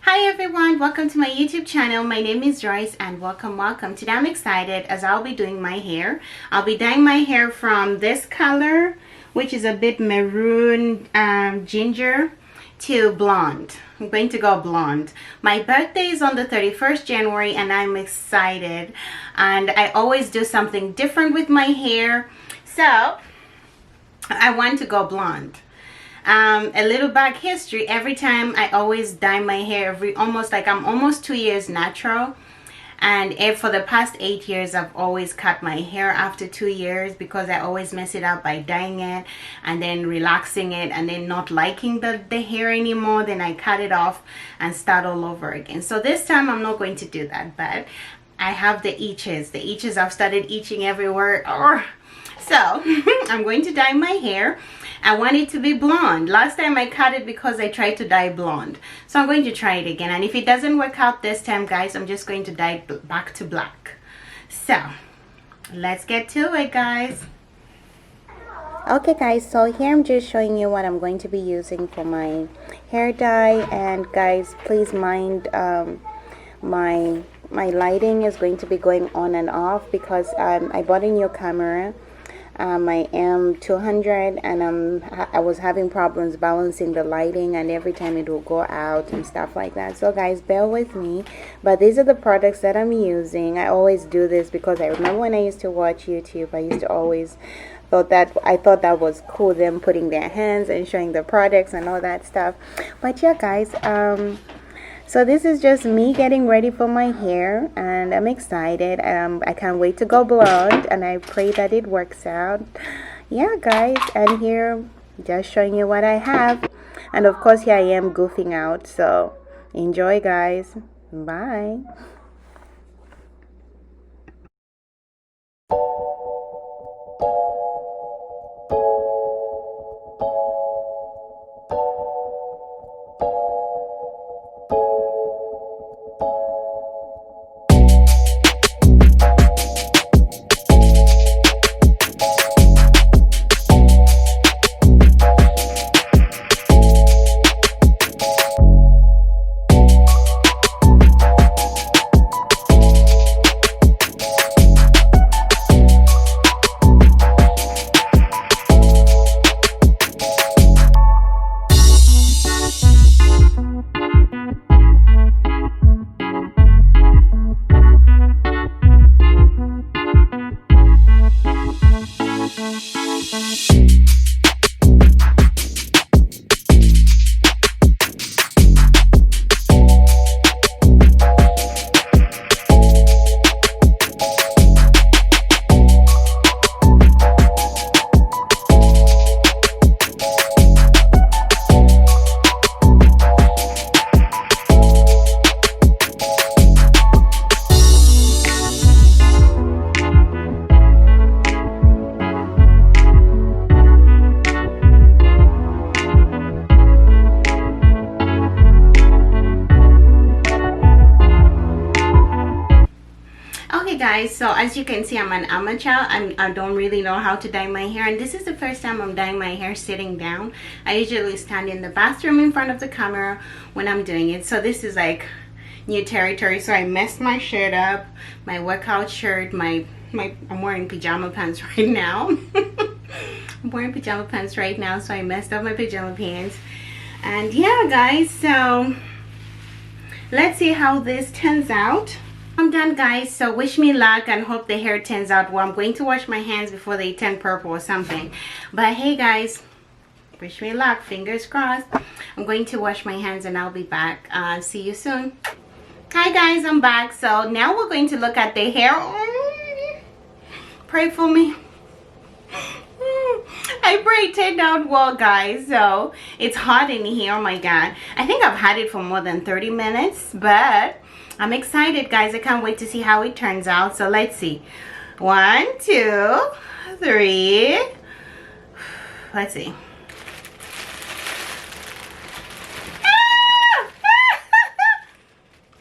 Hi everyone, welcome to my YouTube channel. My name is Joyce and welcome. Today I'm excited as I'll be doing my hair. I'll be dyeing my hair from this color, which is a bit maroon ginger, to blonde. I'm going to go blonde. My birthday is on the 31st January and I'm excited. And I always do something different with my hair. So I want to go blonde. A little back history, every time I always dye my hair I'm almost 2 years natural, and for the past 8 years I've always cut my hair after 2 years because I always mess it up by dyeing it and then relaxing it and then not liking the hair anymore. Then I cut it off and start all over again. So this time I'm not going to do that, but I have the itches. I've started itching everywhere. So I'm going to dye my hair. I want it to be blonde. Last time I cut it because I tried to dye blonde. So I'm going to try it again. And if it doesn't work out this time, guys, I'm just going to dye it back to black. So let's get to it, guys. Okay, guys, so here I'm just showing you what I'm going to be using for my hair dye. And guys, please mind my lighting is going to be going on and off because I bought a new camera. I am 200 and I was having problems balancing the lighting, and every time it will go out and stuff like that. So guys, bear with me, but these are the products that I'm using. I always do this because I remember when I used to watch YouTube, I used to always thought that was cool, them putting their hands and showing the products and all that stuff. But yeah, guys, so this is just me getting ready for my hair, and I'm excited. I can't wait to go blonde, and I pray that it works out. Yeah, guys, and here just showing you what I have, and of course here I am goofing out. So enjoy, guys. Bye. Okay guys, so as you can see, I'm an amateur. I don't really know how to dye my hair, and this is the first time I'm dyeing my hair sitting down. I usually stand in the bathroom in front of the camera when I'm doing it, so this is like new territory. So I messed my shirt up, my workout shirt, I'm wearing pajama pants right now. I'm wearing pajama pants right now, so I messed up my pajama pants. And yeah, guys, so let's see how this turns out. I'm done, guys, so wish me luck and hope the hair turns out well. I'm going to wash my hands before they turn purple or something. But hey guys, wish me luck, fingers crossed. I'm going to wash my hands and I'll be back. See you soon. Hi guys, I'm back. So now we're going to look at the hair. Pray for me. I pray it turned out well, guys. So it's hot in here. Oh my god, I think I've had it for more than 30 minutes, but I'm excited, guys. I can't wait to see how it turns out. So let's see. 1, 2, 3. Let's see.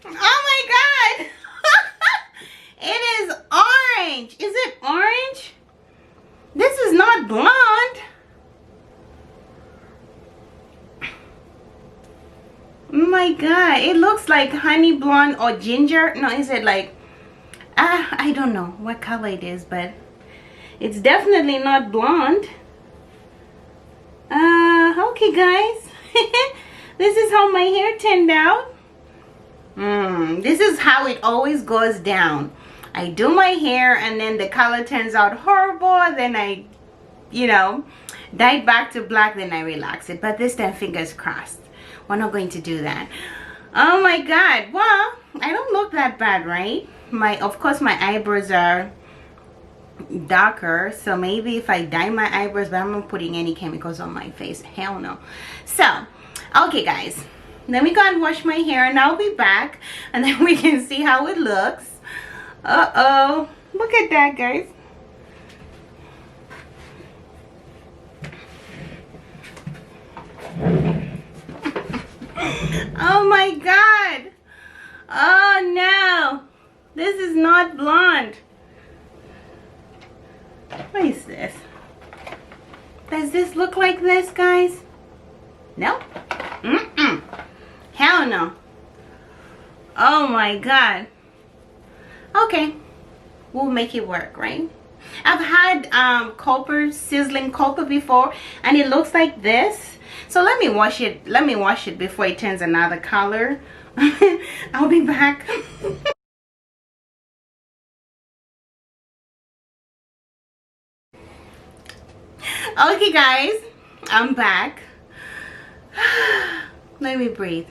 Oh my god. It is orange. Is it orange? This is not blonde. Oh my god, it looks like honey blonde or ginger. No, is it like, I don't know what color it is, but it's definitely not blonde. Okay guys, this is how my hair turned out. This is how it always goes down. I do my hair and then the color turns out horrible, then I, you know, dye it back to black, then I relax it. But this time, fingers crossed, we're not going to do that. Oh my god, well, I don't look that bad, right? Of course my eyebrows are darker, so maybe if I dye my eyebrows, but I'm not putting any chemicals on my face, hell no. So okay guys, let me go and wash my hair and I'll be back and then we can see how it looks. Uh-oh, look at that guys. Oh my god, oh no, this is not blonde. What is this? Does this look like this, guys? No? Hell no. Oh my god. Okay, we'll make it work, right? I've had copper, sizzling copper before, and it looks like this. So let me wash it. Let me wash it before it turns another color. I'll be back. Okay guys, I'm back. Let me breathe.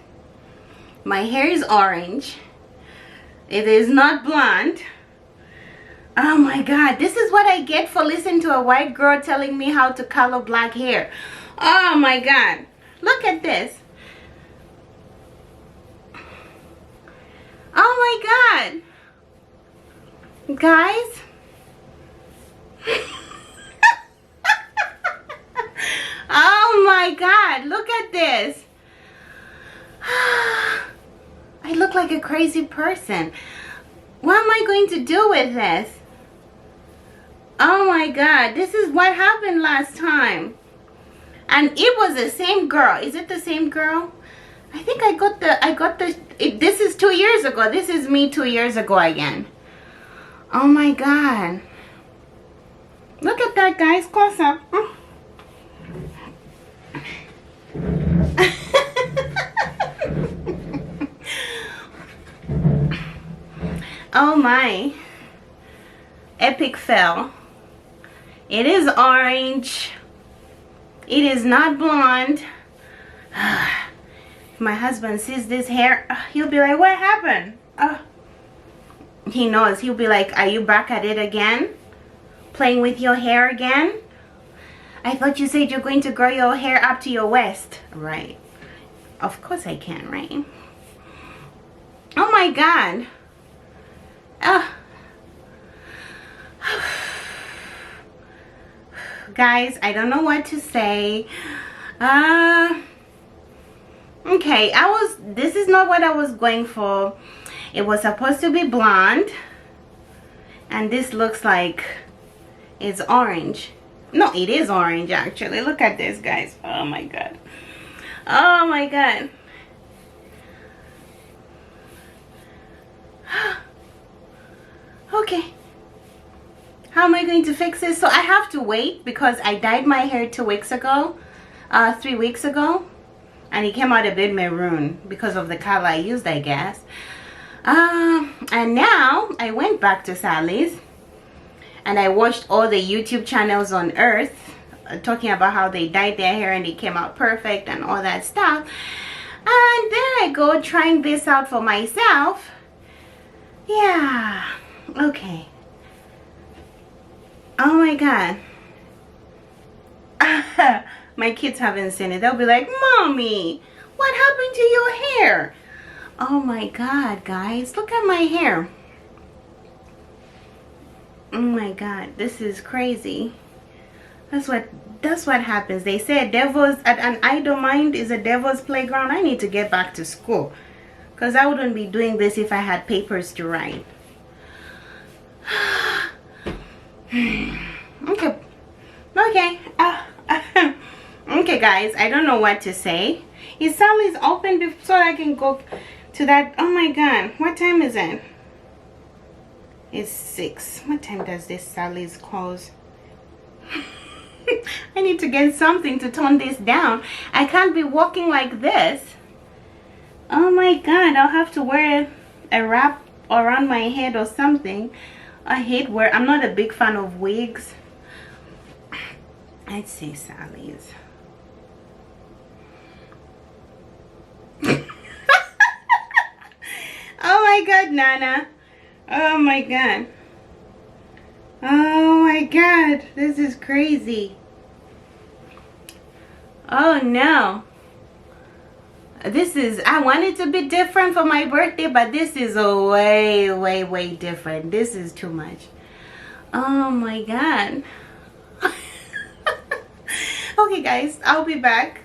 My hair is orange. It is not blonde. Oh my god, this is what I get for listening to a white girl telling me how to color black hair. Oh my god, look at this. Oh my god, guys. Oh my god, look at this. I look like a crazy person. What am I going to do with this? Oh my god, this is what happened last time. And it was the same girl. Is it the same girl? I think I got the this is 2 years ago. This is me 2 years ago again. Oh my god. Look at that, guys, close up. Oh my, epic fail. It is orange. It is not blonde. If my husband sees this hair, he'll be like, what happened? He knows. He'll be like, are you back at it again? Playing with your hair again? I thought you said you're going to grow your hair up to your waist. Right. Of course I can, right? Oh my god. Guys, I don't know what to say. Okay, this is not what I was going for. It was supposed to be blonde, and this looks like it's orange. No, it is orange actually. Look at this, guys. Oh my god. Oh my god. Okay, how am I going to fix this? So I have to wait because I dyed my hair 2 weeks ago, 3 weeks ago, and it came out a bit maroon because of the color I used, I guess. And now I went back to Sally's and I watched all the YouTube channels on earth talking about how they dyed their hair and it came out perfect and all that stuff. And there I go trying this out for myself. Yeah, okay. Oh my god. My kids haven't seen it. They'll be like, Mommy, what happened to your hair? Oh my god, guys, look at my hair. Oh my god, this is crazy. That's what happens. They say an idle mind is a devil's playground. I need to get back to school because I wouldn't be doing this if I had papers to write. Okay. Okay guys, I don't know what to say. Is Sally's open so I can go to that? Oh my god, what time is it? It's 6. What time does this Sally's close? I need to get something to tone this down. I can't be walking like this. Oh my god, I'll have to wear a wrap around my head or something. I hate wear. I'm not a big fan of wigs. I'd say Sally's. Oh my god, Nana. Oh my god. Oh my god. This is crazy. Oh no. This is, I want it to be different for my birthday, but this is a way different. This is too much. Oh my god. Okay guys, I'll be back.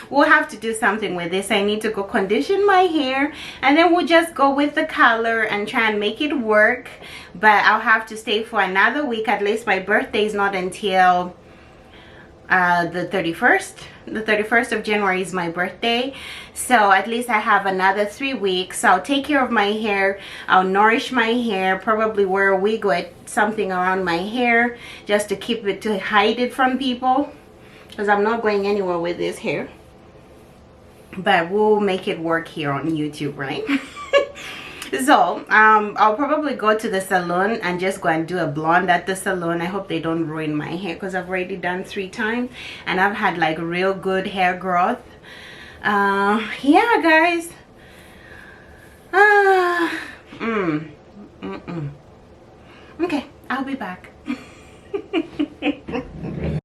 We'll have to do something with this. I need to go condition my hair, and then we'll just go with the color and try and make it work. But I'll have to stay for another week. At least my birthday is not until the 31st. The 31st of January is my birthday, so at least I have another 3 weeks. So I'll take care of my hair, I'll nourish my hair, probably wear a wig or something around my hair just to keep it, to hide it from people, because I'm not going anywhere with this hair. But we'll make it work here on YouTube, right? So I'll probably go to the salon and just go and do a blonde at the salon. I hope they don't ruin my hair, because I've already done 3 times and I've had like real good hair growth. Yeah guys. Okay, I'll be back.